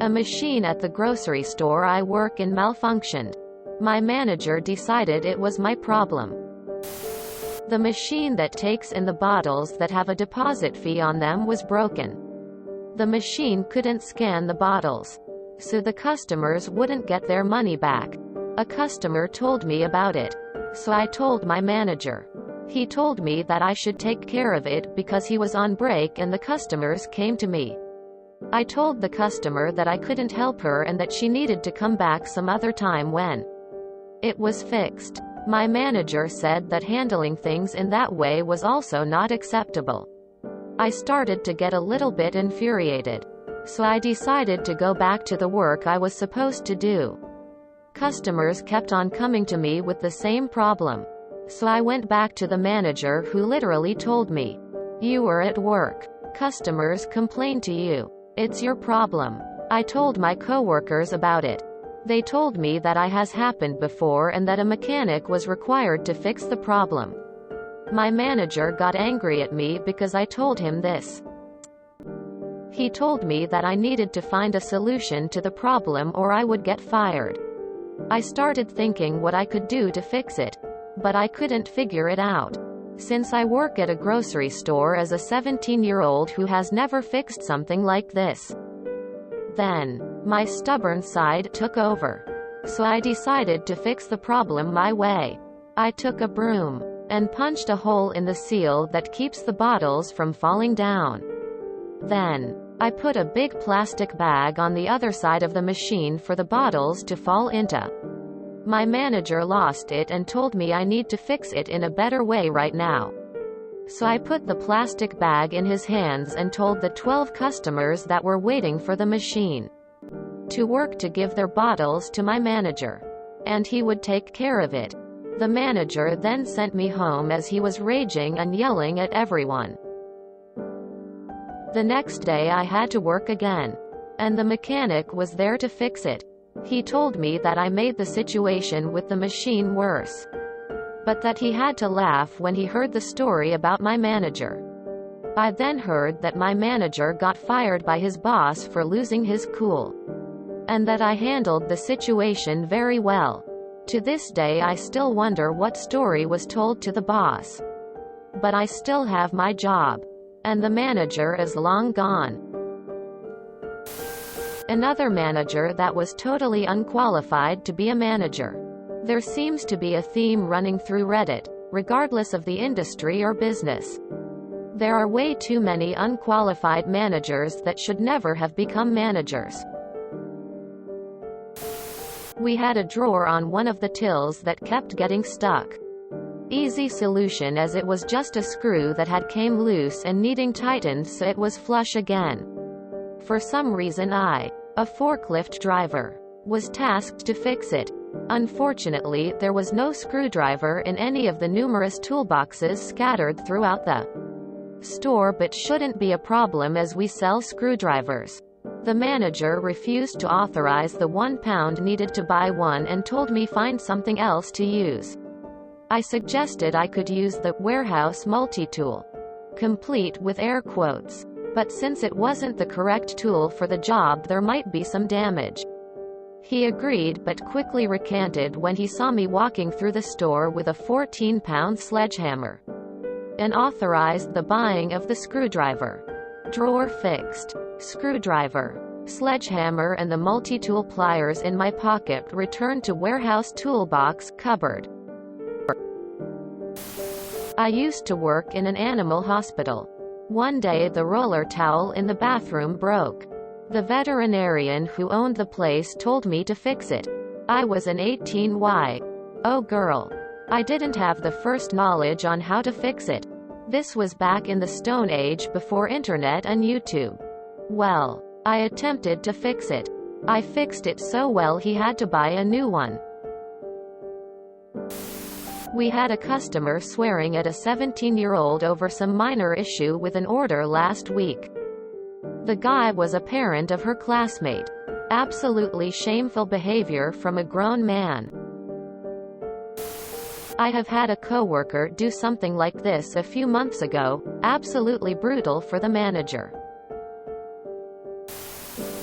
A machine at the grocery store I work in malfunctioned. My manager decided it was my problem. The machine that takes in the bottles that have a deposit fee on them was broken. The machine couldn't scan the bottles, so the customers wouldn't get their money back. A customer told me about it, so I told my manager. He told me that I should take care of it because he was on break and the customers came to me. I told the customer that I couldn't help her and that she needed to come back some other time when it was fixed. My manager said that handling things in that way was also not acceptable. I started to get a little bit infuriated, so I decided to go back to the work I was supposed to do. Customers kept on coming to me with the same problem, so I went back to the manager, who literally told me, "You were at work. Customers complain to you. It's your problem." I told my coworkers about it. They told me that it has happened before and that a mechanic was required to fix the problem. My manager got angry at me because I told him this. He told me that I needed to find a solution to the problem or I would get fired. I started thinking what I could do to fix it, but I couldn't figure it out. Since I work at a grocery store as a 17-year-old who has never fixed something like this. Then, my stubborn side took over. So I decided to fix the problem my way. I took a broom and punched a hole in the seal that keeps the bottles from falling down. Then, I put a big plastic bag on the other side of the machine for the bottles to fall into. My manager lost it and told me I need to fix it in a better way right now. So I put the plastic bag in his hands and told the 12 customers that were waiting for the machine to work to give their bottles to my manager, and he would take care of it. The manager then sent me home as he was raging and yelling at everyone. The next day I had to work again, and the mechanic was there to fix it. He told me that I made the situation with the machine worse, but that he had to laugh when he heard the story about my manager. I then heard that my manager got fired by his boss for losing his cool, and that I handled the situation very well. To this day I still wonder what story was told to the boss. But I still have my job, and the manager is long gone. Another manager that was totally unqualified to be a manager. There seems to be a theme running through Reddit, regardless of the industry or business. There are way too many unqualified managers that should never have become managers. We had a drawer on one of the tills that kept getting stuck. Easy solution, as it was just a screw that had came loose and needing tightened so it was flush again. For some reason a forklift driver, was tasked to fix it. Unfortunately, there was no screwdriver in any of the numerous toolboxes scattered throughout the store, but shouldn't be a problem as we sell screwdrivers. The manager refused to authorize the £1 needed to buy one and told me find something else to use. I suggested I could use the warehouse multi-tool, complete with air quotes. But since it wasn't the correct tool for the job, there might be some damage. He agreed but quickly recanted when he saw me walking through the store with a 14-pound sledgehammer, and authorized the buying of the screwdriver. Drawer fixed. Screwdriver, sledgehammer and the multi-tool pliers in my pocket returned to warehouse toolbox cupboard. I used to work in an animal hospital. One day the roller towel in the bathroom broke. The veterinarian who owned the place told me to fix it. I was an 18-year-old girl. I didn't have the first knowledge on how to fix it. This was back in the Stone Age before internet and YouTube. Well, I attempted to fix it. I fixed it so well he had to buy a new one. We had a customer swearing at a 17-year-old over some minor issue with an order last week. The guy was a parent of her classmate. Absolutely shameful behavior from a grown man. I have had a coworker do something like this a few months ago. Absolutely brutal for the manager.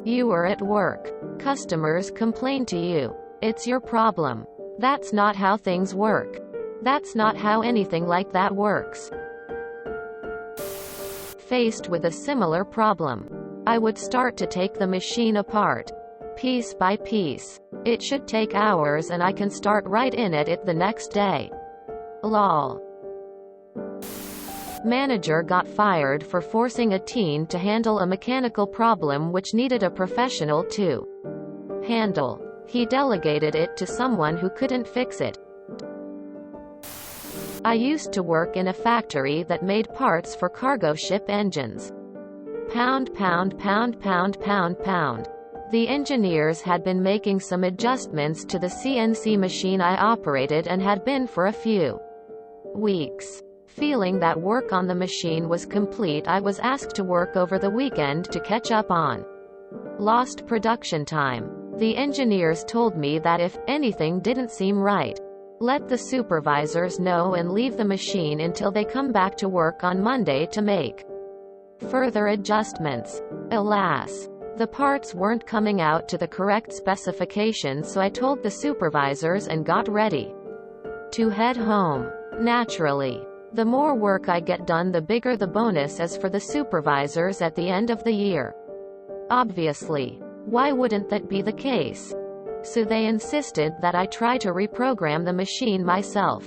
You were at work. Customers complain to you. It's your problem. That's not how things work. That's not how anything like that works. Faced with a similar problem, I would start to take the machine apart, piece by piece. It should take hours and I can start right in at it the next day. Lol. Manager got fired for forcing a teen to handle a mechanical problem which needed a professional to handle. He delegated it to someone who couldn't fix it. I used to work in a factory that made parts for cargo ship engines. Pound, pound, pound, pound, pound, pound. The engineers had been making some adjustments to the CNC machine I operated and had been for a few weeks. Feeling that work on the machine was complete, I was asked to work over the weekend to catch up on lost production time. The engineers told me that if anything didn't seem right, let the supervisors know and leave the machine until they come back to work on Monday to make further adjustments. Alas, the parts weren't coming out to the correct specifications, so I told the supervisors and got ready to head home. Naturally, the more work I get done, the bigger the bonus is for the supervisors at the end of the year. Obviously, why wouldn't that be the case? So they insisted that I try to reprogram the machine myself.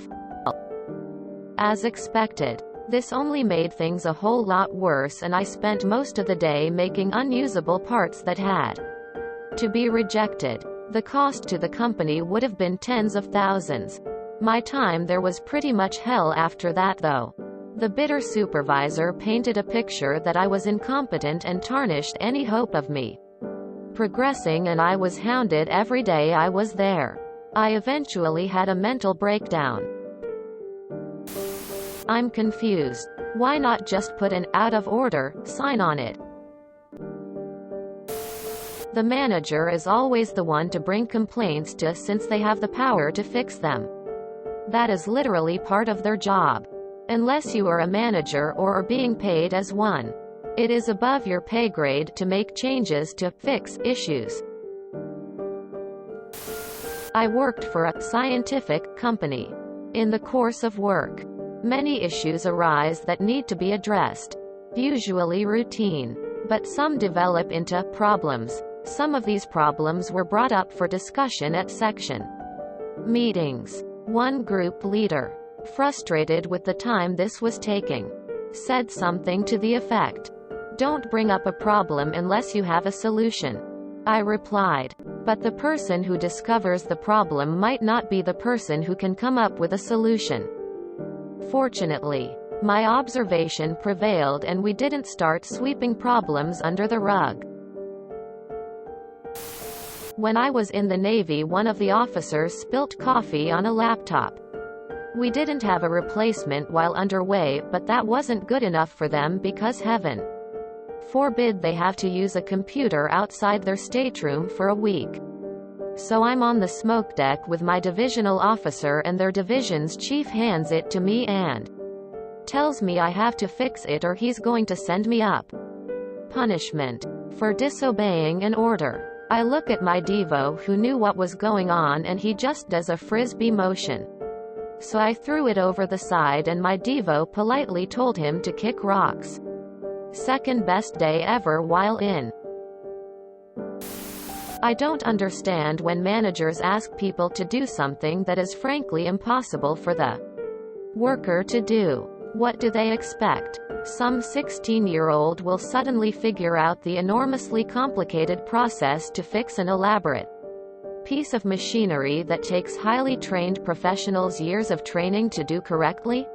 As expected, this only made things a whole lot worse, and I spent most of the day making unusable parts that had to be rejected. The cost to the company would have been tens of thousands. My time there was pretty much hell after that though. The bitter supervisor painted a picture that I was incompetent and tarnished any hope of me progressing, and I was hounded every day I was there. I eventually had a mental breakdown. I'm confused. Why not just put an "out of order" sign on it? The manager is always the one to bring complaints to, since they have the power to fix them. That is literally part of their job. Unless you are a manager or are being paid as one, it is above your pay grade to make changes to fix issues. I worked for a scientific company. In the course of work, many issues arise that need to be addressed, usually routine, but some develop into problems. Some of these problems were brought up for discussion at section meetings. One group leader, frustrated with the time this was taking, said something to the effect, "Don't bring up a problem unless you have a solution." I replied, "But the person who discovers the problem might not be the person who can come up with a solution." Fortunately, my observation prevailed and we didn't start sweeping problems under the rug. When I was in the Navy, one of the officers spilt coffee on a laptop. We didn't have a replacement while underway, but that wasn't good enough for them because heaven forbid they have to use a computer outside their stateroom for a week. So I'm on the smoke deck with my divisional officer, and their division's chief hands it to me and tells me I have to fix it or he's going to send me up. Punishment for disobeying an order. I look at my Devo, who knew what was going on, and he just does a frisbee motion. So I threw it over the side and my Devo politely told him to kick rocks. Second best day ever while in. I don't understand when managers ask people to do something that is frankly impossible for the worker to do. What do they expect? Some 16-year-old will suddenly figure out the enormously complicated process to fix an elaborate piece of machinery that takes highly trained professionals years of training to do correctly?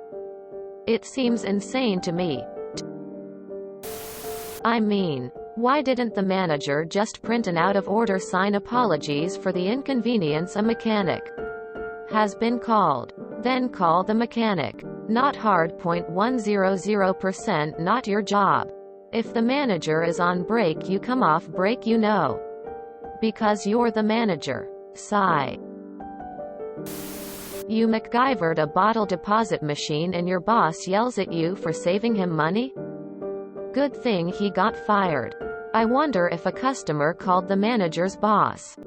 It seems insane to me. I mean, why didn't the manager just print an out-of-order sign "Apologies for the inconvenience, a mechanic has been called"? Then call the mechanic. Not hard. 0.100%. Not your job. If the manager is on break, you come off break, you know. Because you're the manager. Sigh. You MacGyvered a bottle deposit machine and your boss yells at you for saving him money? Good thing he got fired. I wonder if a customer called the manager's boss.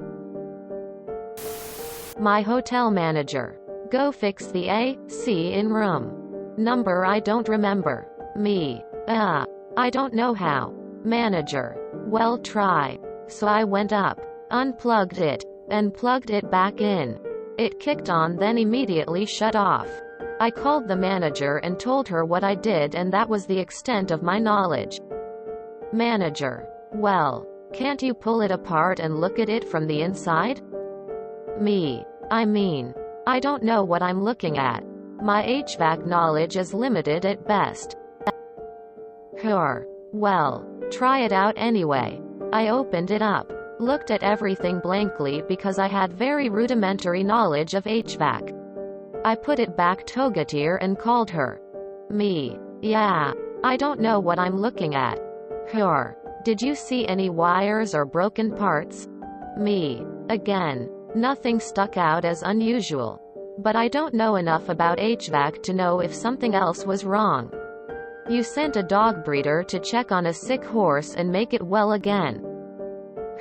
My hotel manager. Go fix the AC in room number I don't remember. Me. I don't know how. Manager. Well, try. So I went up, unplugged it, and plugged it back in. It kicked on, then immediately shut off. I called the manager and told her what I did, and that was the extent of my knowledge. Manager. Well, can't you pull it apart and look at it from the inside? Me. I mean, I don't know what I'm looking at. My HVAC knowledge is limited at best. Her. Well, try it out anyway. I opened it up, looked at everything blankly because I had very rudimentary knowledge of HVAC. I put it back together and called her. Me. Yeah. I don't know what I'm looking at. Her. Did you see any wires or broken parts? Me. Again. Nothing stuck out as unusual. But I don't know enough about HVAC to know if something else was wrong. You sent a dog breeder to check on a sick horse and make it well again.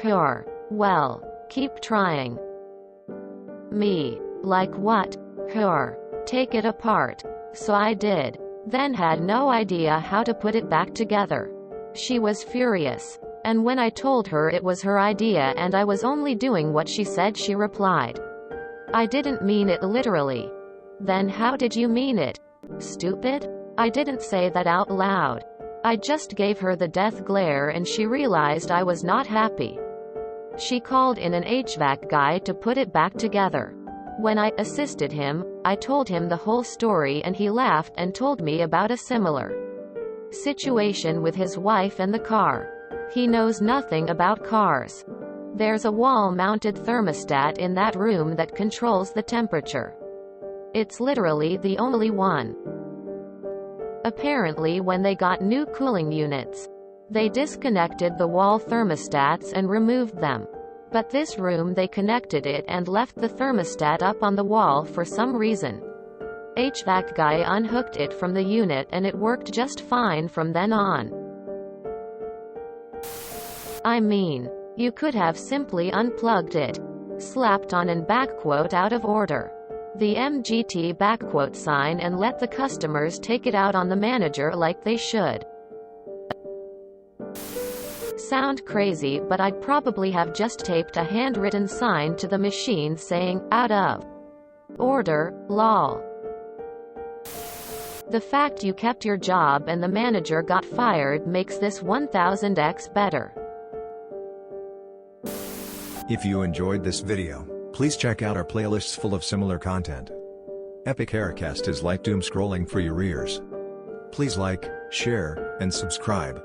Her. Well, keep trying. Me. Like what? Her. Take it apart. So I did. Then had no idea how to put it back together. She was furious. And when I told her it was her idea and I was only doing what she said, she replied, I didn't mean it literally. Then how did you mean it? Stupid? I didn't say that out loud. I just gave her the death glare and she realized I was not happy. She called in an HVAC guy to put it back together. When I assisted him, I told him the whole story and he laughed and told me about a similar situation with his wife and the car. He knows nothing about cars. There's a wall-mounted thermostat in that room that controls the temperature. It's literally the only one. Apparently when they got new cooling units, they disconnected the wall thermostats and removed them. But this room they connected it and left the thermostat up on the wall for some reason. HVAC guy unhooked it from the unit and it worked just fine from then on. I mean, you could have simply unplugged it, slapped on an out of order the MGT sign and let the customers take it out on the manager like they should. Sound crazy, but I'd probably have just taped a handwritten sign to the machine saying, out of order, lol. The fact you kept your job and the manager got fired makes this 1000x better. If you enjoyed this video, please check out our playlists full of similar content. Epic Haircast is like doom scrolling for your ears. Please like, share, and subscribe.